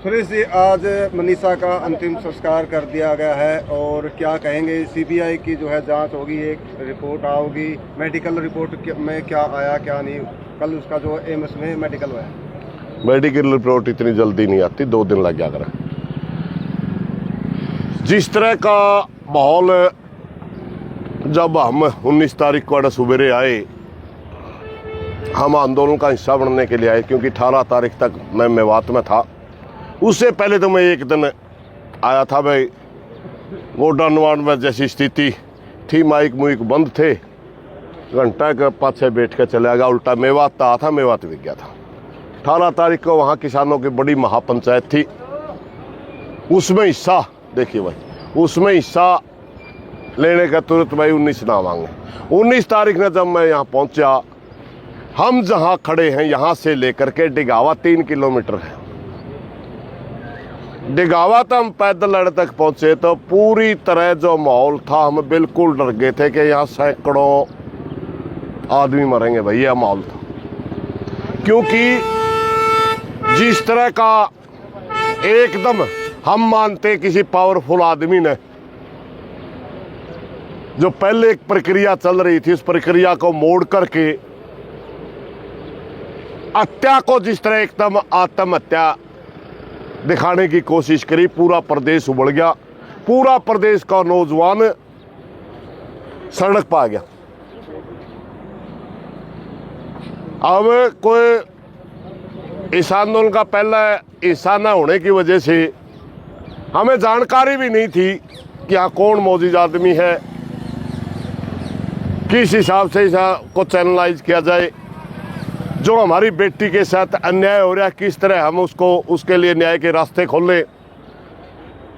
सुरेश जी, आज मनीषा का अंतिम संस्कार कर दिया गया है और क्या कहेंगे? सीबीआई की जो है जांच होगी, एक रिपोर्ट आओगी, मेडिकल रिपोर्ट में क्या आया क्या नहीं। कल उसका जो एम्स में मेडिकल हुआ है। मेडिकल रिपोर्ट इतनी जल्दी नहीं आती, 2 दिन लग जाएगा। जिस तरह का माहौल जब हम 19 तारीख को सवेरे आए, हम आंदोलन का हिस्सा बनने के लिए आए, क्योंकि 18 तारीख तक मैं मेवात में था। उससे पहले तो मैं एक दिन आया था भाई, गोडा नवान में जैसी स्थिति थी, माइक मुइक बंद थे, घंटा के पाछे बैठ के चला गया। उल्टा मेवात था, मेवात भी गया था। 18 तारीख को वहाँ किसानों की बड़ी महापंचायत थी, उसमें हिस्सा देखिए भाई, उसमें हिस्सा लेने का तुरंत भाई 19 ना मांगे। 19 तारीख ने जब मैं यहाँ पहुँचा, हम जहाँ खड़े हैं यहाँ से लेकर के डिगावा 3 किलोमीटर है। डिगावा तो हम पैदल लड़ तक पहुंचे तो पूरी तरह जो माहौल था, हम बिल्कुल डर गए थे कि यहाँ सैकड़ों आदमी मरेंगे भाई, यह माहौल था। क्योंकि जिस तरह का एकदम हम मानते किसी पावरफुल आदमी ने, जो पहले एक प्रक्रिया चल रही थी, उस प्रक्रिया को मोड़ करके हत्या को जिस तरह एकदम आत्महत्या दिखाने की कोशिश करी, पूरा प्रदेश उबड़ गया। पूरा प्रदेश का नौजवान सड़क पर आ गया। अब कोई इस आंदोलन का पहला हिस्सा न होने की वजह से हमें जानकारी भी नहीं थी कि यहाँ कौन मौजूद आदमी है, किस हिसाब से इसको चैनलाइज किया जाए। जो हमारी बेटी के साथ अन्याय हो रहा है, किस तरह हम उसके लिए न्याय के रास्ते खोलें।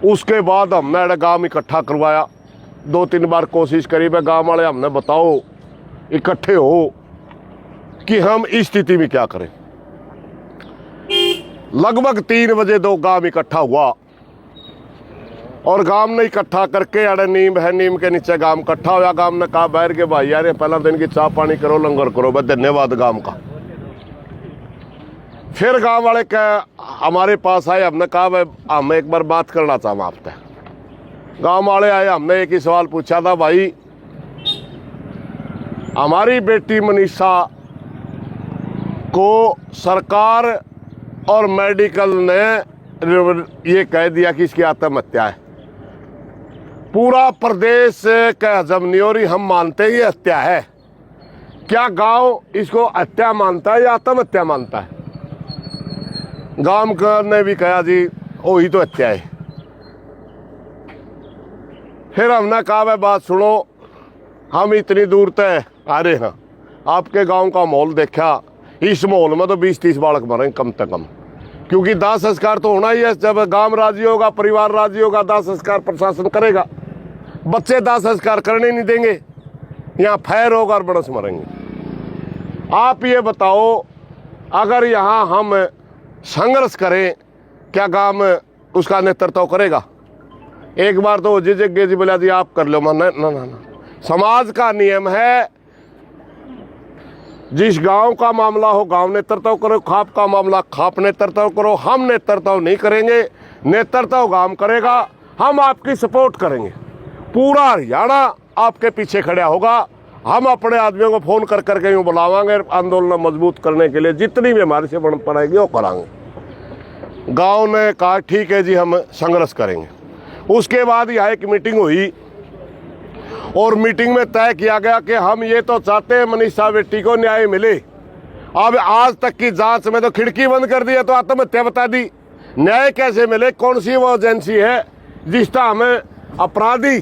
उसके बाद हमने गांव इकट्ठा करवाया, 2-3 बार कोशिश करी। मैं गांव वाले हमने बताओ इकट्ठे हो कि हम इस स्थिति में क्या करें। लगभग 3 बजे 2 गांव इकट्ठा हुआ और गांव ने इकट्ठा करके अरे नीम है, नीम के नीचे गांव इकट्ठा हुआ। गांव ने कहा बैठ के भाई यार, पहला दिन की चाय पानी करो, लंगर करो, बस धन्यवाद गांव का। फिर गांव वाले हमारे पास आए, हमने कहा भाई हम एक बार बात करना चाहूँ आपसे। गांव वाले आए, हमने एक ही सवाल पूछा था, भाई हमारी बेटी मनीषा को सरकार और मेडिकल ने ये कह दिया कि इसकी आत्महत्या है। पूरा प्रदेश का हजम नहीं हो रही, हम मानते हैं ये हत्या है। क्या गांव इसको हत्या मानता है या आत्महत्या मानता है? गांव ने भी कहा जी वही तो हत्या है। फिर हमने कहा भाई बात सुनो, हम इतनी दूर तय आ रहे हैं, आपके गांव का माहौल देखा, इस माहौल में तो 20-30 बालक मरेंगे कम से कम, क्योंकि दाह संस्कार तो होना ही है। जब गांव राजी होगा, परिवार राजी होगा, दाह संस्कार प्रशासन करेगा। बच्चे दाह संस्कार करने नहीं देंगे, यहाँ फैर होगा और बरस मरेंगे। आप ये बताओ, अगर यहाँ हम संघर्ष करें, क्या गांव उसका नेतृत्व करेगा? एक बार तो जिजगे जी बोला जी आप कर लो, ना ना ना, समाज का नियम है, जिस गांव का मामला हो गांव नेतृत्व करो, खाप का मामला खाप नेतृत्व करो। हम नेतृत्व नहीं करेंगे, नेतृत्व गांव करेगा। हम आपकी सपोर्ट करेंगे, पूरा हरियाणा आपके पीछे खड़ा होगा। हम अपने आदमियों को फोन कर करके यूँ बुलावांगे आंदोलन मजबूत करने के लिए, जितनी भी हमारे से बन पड़ेगी वो कराएंगे। गांव ने कहा ठीक है जी, हम संघर्ष करेंगे। उसके बाद यहाँ एक मीटिंग हुई और मीटिंग में तय किया गया कि हम ये तो चाहते हैं मनीषा बेटी को न्याय मिले। अब आज तक की जांच में तो खिड़की बंद कर दी है, तो आत्महत्या बता दी। न्याय कैसे मिले? कौन सी वो एजेंसी है जिसका हमें अपराधी,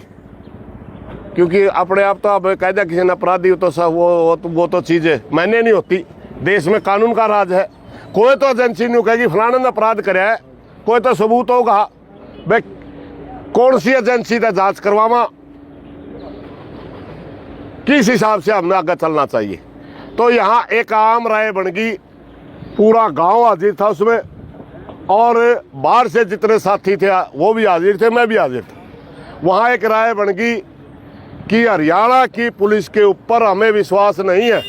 क्योंकि अपने आप तो अब कह दिया किसी ने अपराधी, तो सब वो तो चीज़ें मान्य नहीं होती। देश में कानून का राज है। कोई तो एजेंसी नहीं कहेगी फलाने ने अपराध कराया है, कोई तो सबूत होगा। भाई कौन सी एजेंसी का जांच करवावा, किस हिसाब से हमने आगे चलना चाहिए? तो यहाँ एक आम राय बन गई, पूरा गांव हाजिर था उसमें, और बाहर से जितने साथी थे वो भी हाजिर थे, मैं भी हाजिर था। वहाँ एक राय बन गई कि हरियाणा की पुलिस के ऊपर हमें विश्वास नहीं है।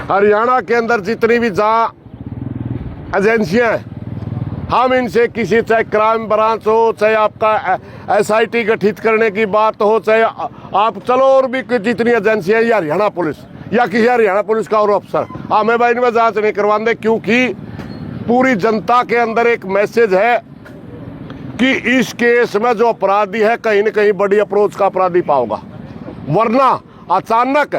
हरियाणा के अंदर जितनी भी जहाँ एजेंसियाँ हैं हम इनसे किसी, चाहे क्राइम ब्रांच हो, चाहे आपका SIT गठित करने की बात हो, चाहे आप चलो और भी जितनी एजेंसियां या हरियाणा पुलिस या किसी हरियाणा पुलिस का और अफसर, हमें भाई इनमें जांच नहीं करवाते, क्योंकि पूरी जनता के अंदर एक मैसेज है कि इस केस में जो अपराधी है कहीं न कहीं बड़ी अप्रोच का अपराधी पाओगा। वरना अचानक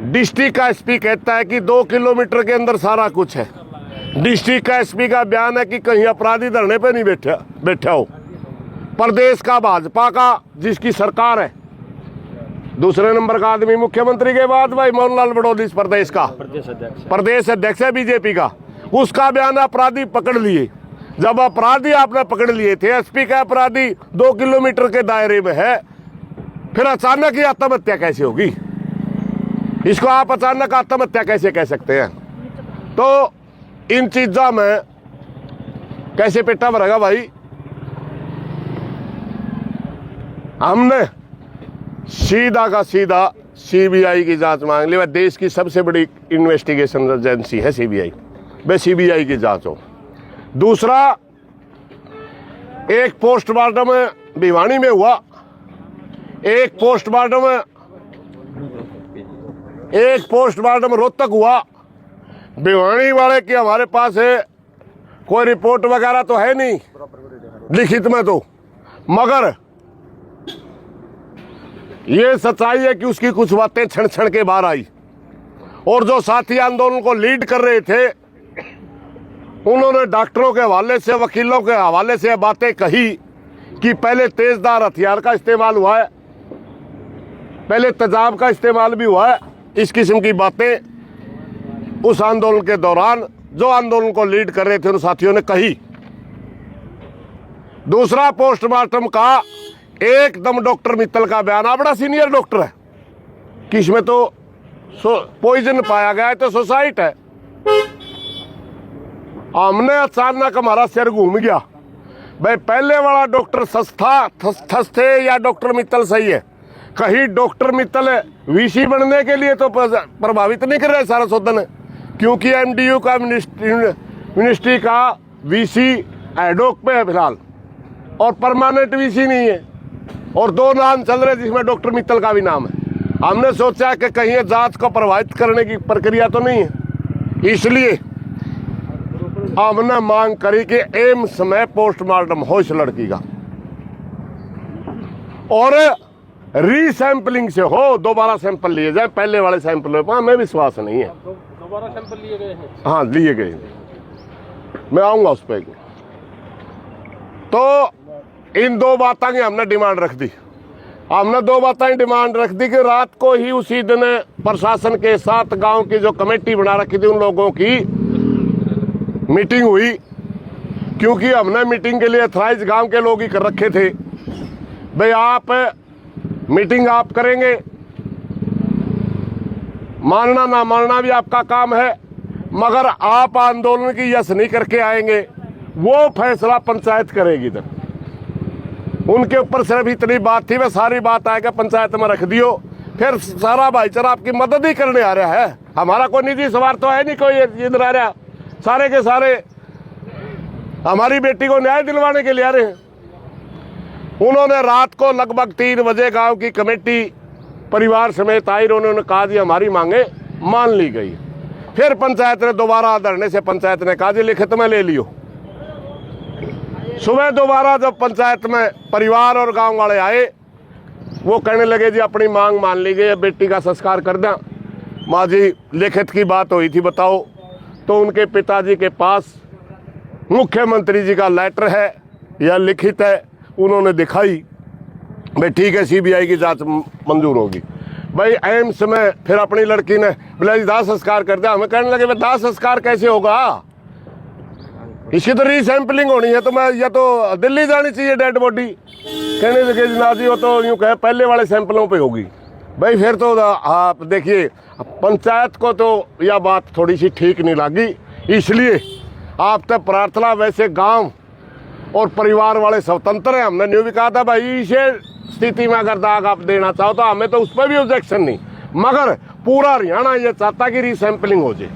डिस्ट्रिक्ट का SP कहता है कि 2 किलोमीटर के अंदर सारा कुछ है। डिस्ट्रिक्ट का SP का बयान है कि कहीं अपराधी धरने पे नहीं बैठा हो। प्रदेश का भाजपा का, जिसकी सरकार है, दूसरे नंबर का आदमी मुख्यमंत्री के बाद भाई मोहन लाल बड़ौदी इस प्रदेश का प्रदेश अध्यक्ष है BJP का, उसका बयान अपराधी पकड़ लिए। जब अपराधी आपने पकड़ लिए थे, SP का अपराधी 2 किलोमीटर के दायरे में है, फिर अचानक ही आत्महत्या कैसे होगी? इसको आप अचानक आत्महत्या कैसे कह सकते हैं? तो इन चीजों में कैसे पेटा भरेगा भाई? हमने सीधा का सीधा CBI की जांच मांग ली। वह देश की सबसे बड़ी इन्वेस्टिगेशन एजेंसी है CBI, वह CBI की जांच हो। दूसरा, एक पोस्टमार्टम भिवानी में हुआ, एक पोस्टमार्टम रोहतक हुआ। भिवानी वाले की हमारे पास है कोई रिपोर्ट वगैरह तो है नहीं लिखित में, तो मगर ये सच्चाई है कि उसकी कुछ बातें क्षण क्षण के बाहर आई। और जो साथी आंदोलन को लीड कर रहे थे, उन्होंने डॉक्टरों के हवाले से, वकीलों के हवाले से बातें कही कि पहले तेजधार हथियार का इस्तेमाल हुआ है, पहले तेजाब का इस्तेमाल भी हुआ है। इस किस्म की बातें उस आंदोलन के दौरान जो आंदोलन को लीड कर रहे थे उन साथियों ने कही। दूसरा, पोस्टमार्टम का एकदम डॉक्टर मित्तल का बयान, बड़ा सीनियर डॉक्टर है कि इसमें तो पॉइजन पाया गया है, तो सुसाइड है। हमने अचानक हमारा सिर घूम गया, भाई पहले वाला डॉक्टर सस्ते या डॉक्टर मित्तल सही है? कहीं डॉक्टर मित्तल VC बनने के लिए तो प्रभावित नहीं कर रहे सारा सदन, क्योंकि MDU का मिनिस्ट्री का VC एडोक पे है फिलहाल, और परमानेंट VC नहीं है, और 2 नाम चल रहे जिसमें डॉक्टर मित्तल का भी नाम है। हमने सोचा कि कहीं जांच को प्रभावित करने की प्रक्रिया तो नहीं है, इसलिए हमने मांग करी कि एम्स में पोस्टमार्टम हो इस लड़की का, और रीसैंपलिंग से हो, दोबारा सैंपल लिए जाए। पहले वाले सैंपल में हमें विश्वास नहीं है। दोबारा सैंपल लिए गए हैं? हाँ, लिए गए, मैं आऊंगा उस पर। तो इन 2 बातों की हमने डिमांड रख दी। हमने 2 बातें डिमांड रख दी कि रात को ही उसी दिन प्रशासन के साथ गांव की जो कमेटी बना रखी थी उन लोगों की मीटिंग हुई, क्योंकि हमने मीटिंग के लिए अथराइज गांव के लोग ही कर रखे थे। भाई आप मीटिंग आप करेंगे, मानना ना मानना भी आपका काम है, मगर आप आंदोलन की यस नहीं करके आएंगे, वो फैसला पंचायत करेगी। इधर उनके ऊपर सिर्फ इतनी बात थी, वह सारी बात आएगा पंचायत में रख दियो, फिर सारा भाईचारा आपकी मदद ही करने आ रहा है। हमारा कोई निजी स्वार्थ तो है नहीं, कोई इधर आ रहा, सारे के सारे हमारी बेटी को न्याय दिलवाने के लिए आ रहे हैं। उन्होंने रात को लगभग 3 बजे गांव की कमेटी परिवार समेत आई, उन्होंने कहा जी हमारी मांगे मान ली गई। फिर पंचायत ने दोबारा धरने से पंचायत ने कहा जी लिखित में ले लियो। सुबह दोबारा जब पंचायत में परिवार और गांव वाले आए, वो कहने लगे जी अपनी मांग मान ली गई, बेटी का संस्कार कर दें। माँ जी लिखित की बात हुई थी बताओ, तो उनके पिताजी के पास मुख्यमंत्री जी का लेटर है या लिखित है, उन्होंने दिखाई, भाई ठीक है CBI की जांच मंजूर होगी। भाई एम्स में फिर अपनी लड़की ने बोला दाह संस्कार कर दिया। हमें कहने लगे भाई दाह संस्कार कैसे होगा, इसकी तो रीसैंपलिंग होनी है, तो मैं या तो दिल्ली जानी चाहिए डेड बॉडी। कहने लगे जनाब जी वो तो यूँ कहे पहले वाले सैंपलों पे होगी। भाई फिर तो आप देखिए पंचायत को तो यह बात थोड़ी सी ठीक नहीं लगी, इसलिए आप तक प्रार्थना, वैसे गांव और परिवार वाले स्वतंत्र हैं। हमने न्यू भी कहा था भाई इसे स्थिति में अगर दाग आप देना चाहो तो हमें तो उस पर भी ऑब्जेक्शन नहीं, मगर पूरा हरियाणा ये चाहता कि रीसैंपलिंग हो जाए।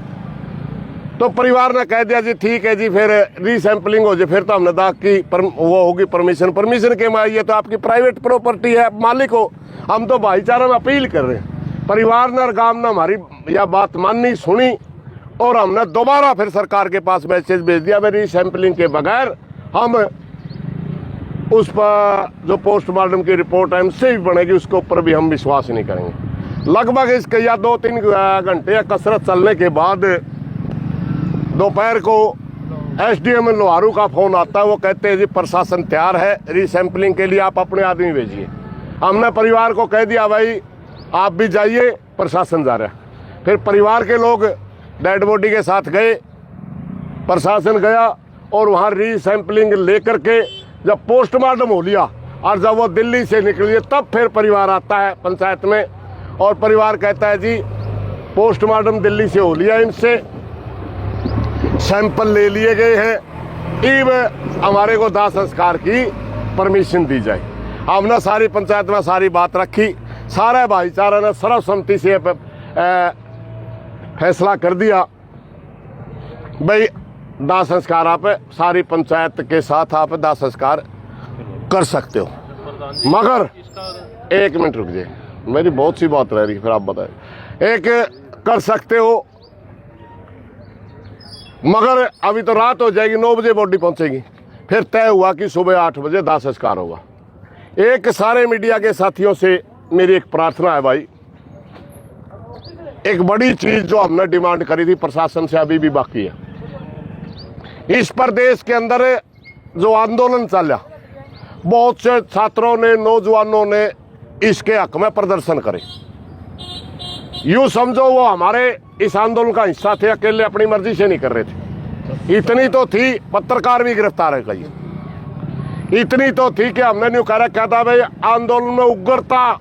तो परिवार ने कह दिया जी ठीक है जी, फिर रीसैम्पलिंग हो जाए, फिर तो हमने दाग की वो होगी परमिशन के में, ये तो आपकी प्राइवेट प्रॉपर्टी है, मालिक हो। हम तो भाईचारा में अपील कर रहे हैं। परिवार ने और गांव ने हमारी यह बात माननी, सुनी, और हमने दोबारा फिर सरकार के पास मैसेज भेज दिया, भाई रीसैम्पलिंग के बगैर हम उस पर जो पोस्टमार्टम की रिपोर्ट है हमसे भी बनेगी, उसके ऊपर भी हम विश्वास नहीं करेंगे। लगभग इसके या 2-3 घंटे या कसरत चलने के बाद दोपहर को एसडीएम लोहारू का फोन आता है। वो कहते हैं जी प्रशासन तैयार है रीसैम्पलिंग के लिए, आप अपने आदमी भेजिए। हमने परिवार को कह दिया भाई आप भी जाइए, प्रशासन जा रहा है। फिर परिवार के लोग डेड बॉडी के साथ गए, प्रशासन गया, और वहाँ रीसैम्पलिंग लेकर के जब पोस्टमार्टम हो लिया और जब वो दिल्ली से निकली तब फिर परिवार आता है पंचायत में, और परिवार कहता है जी पोस्टमार्टम दिल्ली से हो लिया, इनसे सैंपल ले लिए गए हैं, अब हमारे को दाह संस्कार की परमिशन दी जाए। हमने सारी पंचायत में सारी बात रखी, सारे भाईचारा ने सर्वसम्मति से फैसला कर दिया भाई दाह संस्कार आप सारी पंचायत के साथ आप दाह संस्कार कर सकते हो। मगर एक मिनट रुक जाइए, मेरी बहुत सी बात रह रही है, फिर आप बताएं। एक कर सकते हो, मगर अभी तो रात हो जाएगी, 9 बजे बॉडी पहुंचेगी, फिर तय हुआ कि सुबह 8 बजे दाह संस्कार होगा। एक सारे मीडिया के साथियों से मेरी एक प्रार्थना है भाई, एक बड़ी चीज जो हमने डिमांड करी थी प्रशासन से अभी भी बाकी है। इस प्रदेश के अंदर जो आंदोलन चला, बहुत से छात्रों ने, नौजवानों ने इसके हक में प्रदर्शन करे। यूं समझो वो हमारे इस आंदोलन का हिस्सा थे, अकेले अपनी मर्जी से नहीं कर रहे थे। इतनी तो थी, पत्रकार भी गिरफ्तार है कई, इतनी तो थी कि हमने न्यू कह क्या था भाई आंदोलन में उग्रता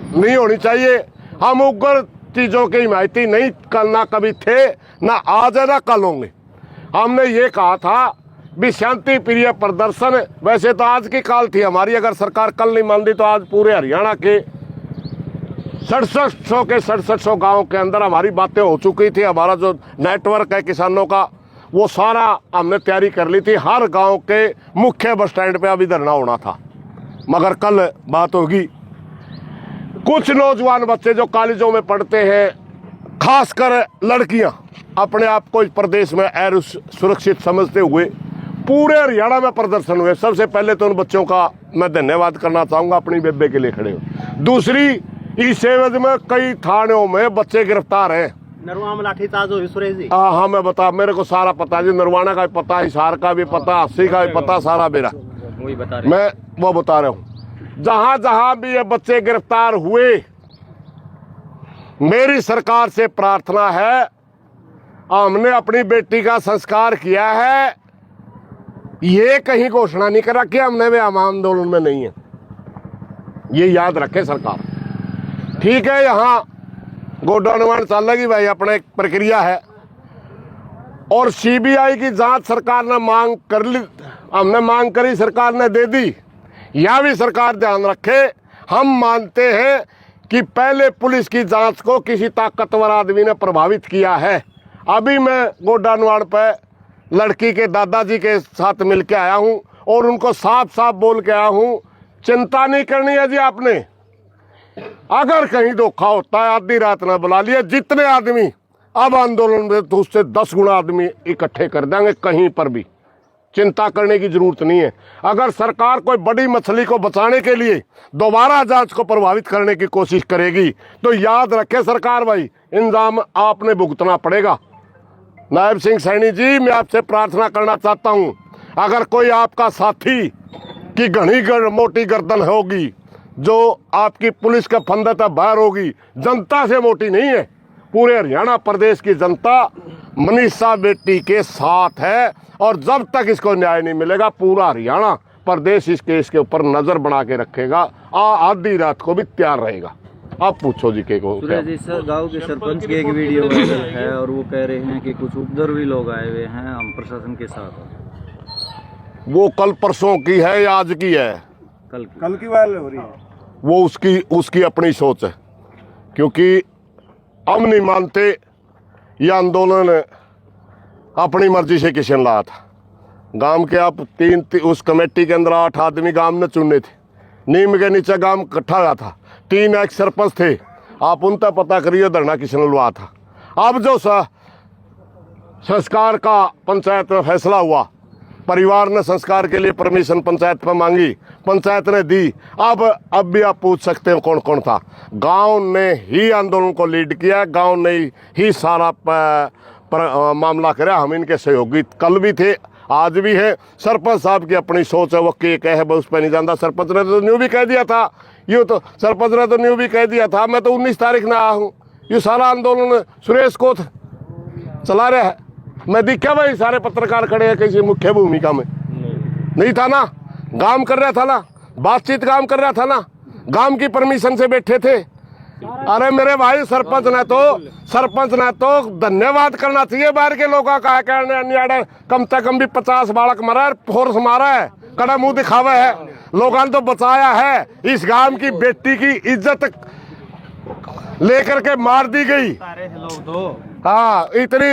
नहीं होनी चाहिए, हम उग्र चीजों की हिमायती नहीं करना कभी थे, ना आज है ना कल होंगे। हमने ये कहा था भी शांति प्रिय प्रदर्शन, वैसे तो आज की काल थी हमारी, अगर सरकार कल नहीं मानती तो आज पूरे हरियाणा के 6700 गांव के अंदर हमारी बातें हो चुकी थी। हमारा जो नेटवर्क है किसानों का वो सारा हमने तैयारी कर ली थी, हर गांव के मुख्य बस स्टैंड पे अभी धरना होना था, मगर कल बात होगी। कुछ नौजवान बच्चे जो कॉलेजों में पढ़ते हैं, खासकर लड़कियां, अपने आप को इस प्रदेश में अर सुरक्षित समझते हुए पूरे हरियाणा में प्रदर्शन हुए। सबसे पहले तो उन बच्चों का मैं धन्यवाद करना चाहूँगा, अपनी बेबे के लिए खड़े हो। दूसरी, इस एवज में कई थानों में बच्चे गिरफ्तार हैं। नरवाना में लाठीचार्ज हो सुरेश जी। हाँ मैं बता, मेरे को सारा पता है जी, नरवाना का भी पता, हिसार का भी पता, अस्सी का भी पता, सारा मेरा वही बता रहे, मैं वो बता रहा हूँ। जहां जहां भी ये बच्चे गिरफ्तार हुए, मेरी सरकार से प्रार्थना है, हमने अपनी बेटी का संस्कार किया है, ये कहीं घोषणा नहीं करा कि हमने वे हम आंदोलन में नहीं है, ये याद रखे सरकार। ठीक है, यहाँ गोडा निर्माण चल लगी भाई, अपने एक प्रक्रिया है, और सीबीआई की जांच सरकार ने मांग कर ली, हमने मांग करी, सरकार ने दे दी। यह भी सरकार ध्यान रखे, हम मानते हैं कि पहले पुलिस की जांच को किसी ताकतवर आदमी ने प्रभावित किया है। अभी मैं गोड्डा नवाड़ पे लड़की के दादाजी के साथ मिल के आया हूं और उनको साफ साफ बोल के आया हूं, चिंता नहीं करनी है जी आपने, अगर कहीं धोखा होता है आधी रात ना बुला लिया, जितने आदमी अब आंदोलन में तो उससे 10 गुना आदमी इकट्ठे कर देंगे, कहीं पर भी चिंता करने की जरूरत नहीं है। अगर सरकार कोई बड़ी मछली को बचाने के लिए दोबारा जांच को प्रभावित करने की कोशिश करेगी तो याद रखे सरकार भाई, इंजाम आपने भुगतना पड़ेगा। नायब सिंह सैनी जी, मैं आपसे प्रार्थना करना चाहता हूं, अगर कोई आपका साथी की घनी मोटी गर्दन होगी, जो आपकी पुलिस का फंदा तक बाहर होगी, जनता से मोटी नहीं है, पूरे हरियाणा प्रदेश की जनता मनीषा बेटी के साथ है, और जब तक इसको न्याय नहीं मिलेगा पूरा हरियाणा प्रदेश इस केस के ऊपर नजर बना के रखेगा, आधी रात को भी तैयार रहेगा। आप पूछो जी के को। सुरेश जी, सर गांव के सरपंच की एक वीडियो वायरल है और वो कह रहे हैं कि कुछ उपद्रवी लोग आए हुए हैं, हम प्रशासन के साथ। वो कल परसों की है या आज की है? कल की वायरल हो रही है। वो उसकी अपनी सोच है, क्योंकि हम नहीं मानते ये आंदोलन अपनी मर्जी से किशन लाया था। गांव के आप उस कमेटी के अंदर 8 आदमी गांव ने चुने थे। नीम के नीचे गांव इकट्ठा हुआ था। 3 एक सरपंच थे। आप उन तक पता करिए धरना किसने लुआ था। अब जो संस्कार का पंचायत में फैसला हुआ, परिवार ने संस्कार के लिए परमिशन पंचायत पर मांगी, पंचायत ने दी। अब भी आप पूछ सकते हो कौन कौन था। गांव ने ही आंदोलन को लीड किया, गांव ने ही सारा मामला कराया। हम इनके सहयोगी कल भी थे, आज भी है। सरपंच साहब की अपनी सोच है, वो के कहे उस पर नहीं जानता। सरपंच ने तो न्यू भी कह दिया था, यूँ तो सरपंच ने तो न्यू भी कह दिया था। मैं तो 19 तारीख में आया हूँ। ये सारा आंदोलन सुरेश कोथ चला रहा है। मैं दिखा भाई सारे पत्रकार खड़े हैं किसी मुख्य भूमिका में नहीं था ना। काम कर रहा था ना, बातचीत काम कर रहा था ना, गांव की परमिशन से बैठे थे। अरे मेरे भाई सरपंच ने तो धन्यवाद करना चाहिए। बाहर के लोगों का कहने कम से कम भी 50 बालक मरा है, फोर्स मारा है, कड़ा मुंह दिखावा है, लोगों ने तो बचाया है। इस गांव की बेटी की इज्जत लेकर के मार दी गई। हाँ, इतनी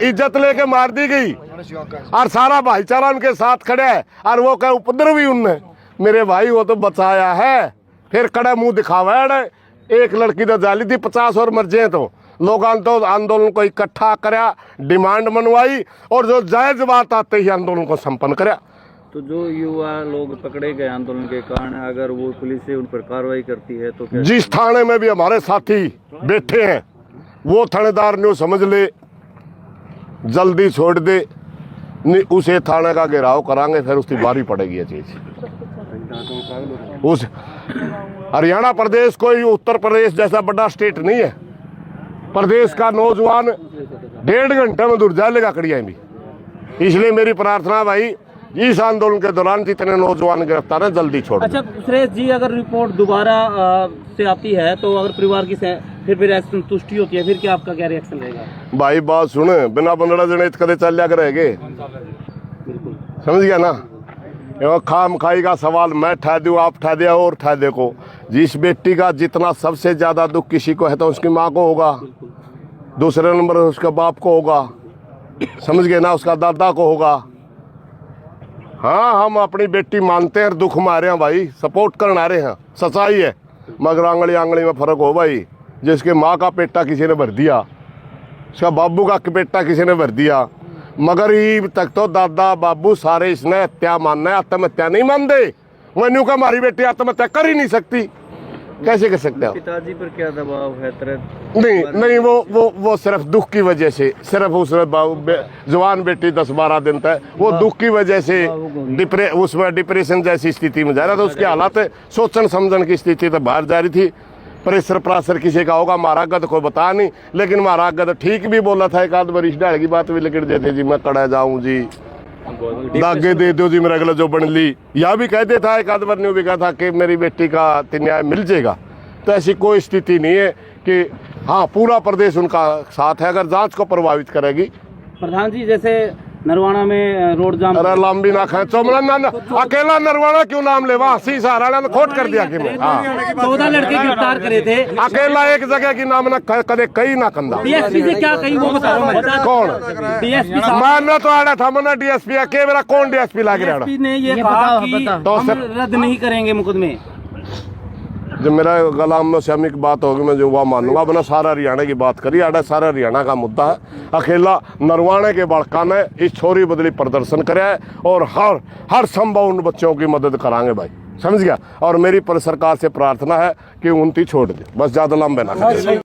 इज्जत लेके मार दी गई और सारा भाईचारा उनके साथ खड़े है। और वो क्या उपद्रव भी उनने, मेरे भाई वो तो बचाया है। फिर कड़ा मुंह दिखावा है। एक लड़की तो जाली थी, 50 और मर जाए तो लोगों ने तो आंदोलन को इकट्ठा कराया, डिमांड मनवाई और जो जायज बात आते ही आंदोलन को संपन्न कराया। तो जो युवा लोग पकड़े गए आंदोलन के कारण, अगर वो पुलिस उन पर कार्रवाई करती है तो क्या? जिस थाने में भी हमारे साथी बैठे हैं वो थानेदार ने समझ ले जल्दी छोड़ दे, उसे थाने का घेराव करांगे, फिर उसकी बारी पड़ेगी ये चीज। उस हरियाणा प्रदेश कोई उत्तर प्रदेश जैसा बड़ा स्टेट नहीं है। प्रदेश का नौजवान 1.5 घंटे में दूर जा लेगा कड़िया भी। इसलिए मेरी प्रार्थना भाई, इस आंदोलन के दौरान जितने नौजवान गिरफ्तार हैं जल्दी छोड़। अच्छा सुरेश जी, अगर रिपोर्ट दोबारा से आती है तो अगर परिवार की फिर संतुष्टि होती है, फिर क्या आपका क्या रिएक्शन रहेगा? भाई बात सुन, बिना बंदड़ा जने कदे चल करेंगे, समझ गया ना। खाम खाई का सवाल मैं ठह दूँ, आप ठह दे और ठह दे को। जिस बेटी का जितना सबसे ज्यादा दुख किसी को है तो उसकी माँ को होगा, दूसरे नंबर उसके बाप को होगा, समझ गए ना, उसका दादा को होगा। हाँ, हम अपनी बेटी मानते हैं, दुख मारे हैं भाई, सपोर्ट करना रहे हैं, सच्चाई है। मगर आंगली आंगली में फर्क हो भाई। जिसके माँ का पेटा किसी ने भर दिया, उसका बाबू का पेटा किसी ने भर दिया, मगर ये तक तो दादा बाबू सारे इसने हत्या मानना है, आत्महत्या नहीं मानते। मैनू का हमारी बेटी आत्महत्या कर ही नहीं सकती, कैसे कर सकते हो? पिताजी पर क्या दबाव है? नहीं, वो सिर्फ दुख की वजह से, सिर्फ उस जवान बेटी 10-12 दिन तक वो दुख की वजह से उसमें डिप्रेशन जैसी स्थिति में जा रहा था। उसके हालात सोचन समझन की स्थिति तो बाहर जा रही थी। प्रेशर प्राशर किसी का होगा, महाराज गद को बता नहीं, लेकिन महाराज गद ठीक भी बोला था। एक आध बार इस डाल की बात भी लिख देते जी, मैं कड़ा जाऊं जी, दागे दे दो जी, मेरा अगला जो बन ली, या भी कह देता है। एक आध बार न्यू भी कहा था कि मेरी बेटी का न्याय मिल जाएगा। तो ऐसी कोई स्थिति नहीं है कि हाँ पूरा प्रदेश उनका साथ है। अगर जांच को प्रभावित करेगी प्रधान जी, जैसे नरवाना में रोड जाम, अरे लंबी ना खाए अकेला नरवाना क्यों नाम ले, वहाँ हरियाणा ने खोट कर दिया कि मैं 14 लड़के गिरफ्तार करे थे। अकेला एक जगह की नाम ना कदे कई ना कंधा। डीएसपी से क्या कही वो बता रहा हूं। कौन डीएसपी मैं तो आड़ा था, मैंने डीएसपी के मेरा कौन डीएसपी लागे रहा ने ये कहा कि हम रद्द नहीं करेंगे मुकदमे। जब मेरा गलाम में श्यामी की बात होगी मैं जो वह मानूंगा। अपना सारा हरियाणा की बात करी, आड़ा सारा हरियाणा का मुद्दा है। अकेला नरवाने के बड़का ने इस छोरी बदली प्रदर्शन कराया है और हर संभव उन बच्चों की मदद कराएंगे भाई, समझ गया। और मेरी सरकार से प्रार्थना है कि उनकी छोड़ दे, बस ज्यादा लंबे ना करें।